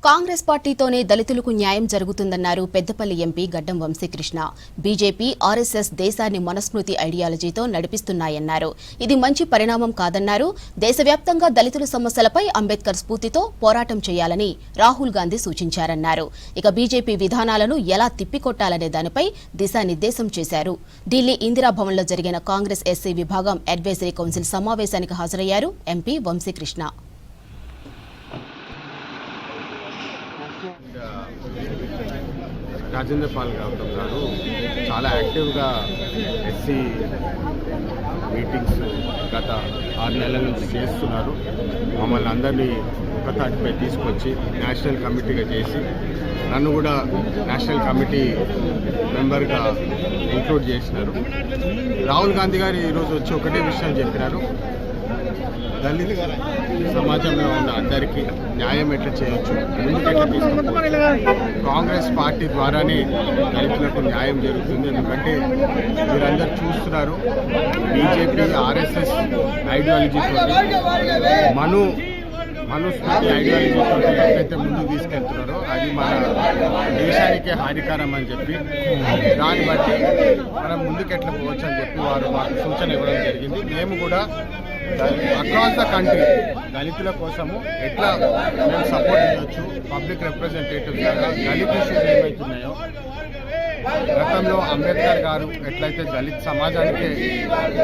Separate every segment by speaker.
Speaker 1: కాంగ్రెస్ పార్టీతోనే దళితులకు న్యాయం జరుగుతుందన్నారు పెద్దపల్లి ఎంపీ గడ్డం వంశీకృష్ణ. బీజేపీ, ఆర్ఎస్ఎస్ దేశాన్ని మనుస్మృతి ఐడియాలజీతో నడిపిస్తున్నాయన్నారు. ఇది మంచి పరిణామం కాదన్నారు. దేశవ్యాప్తంగా దళితుల సమస్యలపై అంబేద్కర్ స్ఫూర్తితో పోరాటం చేయాలని రాహుల్ గాంధీ సూచించారన్నారు. ఇక బీజేపీ విధానాలను ఎలా తిప్పికొట్టాలనే దానిపై దిశానిర్దేశం చేశారు. ఢిల్లీ ఇందిరాభవన్లో జరిగిన కాంగ్రెస్ ఎస్సీ విభాగం అడ్వైజరీ కౌన్సిల్ సమావేశానికి హాజరయ్యారు ఎంపీ వంశీకృష్ణ.
Speaker 2: రాజేంద్ర పాల్ గౌతమ్ గారు చాలా యాక్టివ్గా ఎస్సీ మీటింగ్స్ గత 6 నెలల నుంచి చేస్తున్నారు. మమ్మల్ని అందరినీ ఒక తాటిపై తీసుకొచ్చి నేషనల్ కమిటీగా చేసి నన్ను కూడా నేషనల్ కమిటీ మెంబర్గా ఇంక్లూడ్ చేసినారు. రాహుల్ గాంధీ గారు ఈరోజు వచ్చి ఒకటే విషయం చెప్పినారు, దళిత సమాజంలో ఉన్న అందరికీ న్యాయం ఎట్లా చేయొచ్చు, ముందుకు ఎట్లా తీసుకోవచ్చు. కాంగ్రెస్ పార్టీ ద్వారానే దళితులకు న్యాయం జరుగుతుంది. ఎందుకంటే మీరందరూ చూస్తున్నారు, బీజేపీ, ఆర్ఎస్ఎస్ ఐడియాలజీతో మనుస్మృతి ఐడియాలజీతో ఎప్పుడైతే ముందుకు తీసుకెళ్తున్నారో అది మన దేశానికే హానికరం అని చెప్పి దాన్ని బట్టి మనం ముందుకు ఎట్లా పోవచ్చు అని చెప్పి వారు మాకు సూచన ఇవ్వడం జరిగింది. మేము కూడా అక్రాస్ ద కంట్రీ దళితుల కోసము ఎట్లా మేము సపోర్ట్ చేయొచ్చు, పబ్లిక్ రిప్రజెంటేటివ్స్ లాగా దళిత ఇష్యూస్ ఏమవుతున్నాయో, గతంలో అంబేద్కర్ గారు ఎట్లయితే దళిత సమాజానికి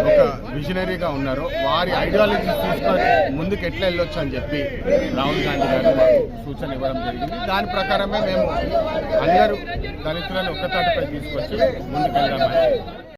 Speaker 2: ఒక విజనరీగా ఉన్నారో వారి ఐడియాలజీస్ తీసుకొని ముందుకు ఎట్లా వెళ్ళొచ్చు అని చెప్పి రాహుల్ గాంధీ గారు మాకు సూచన ఇవ్వడం జరిగింది. దాని ప్రకారమే మేము అందరూ దళితులను ఒక్కతాటిపై తీసుకొచ్చి ముందుకు వెళ్దామని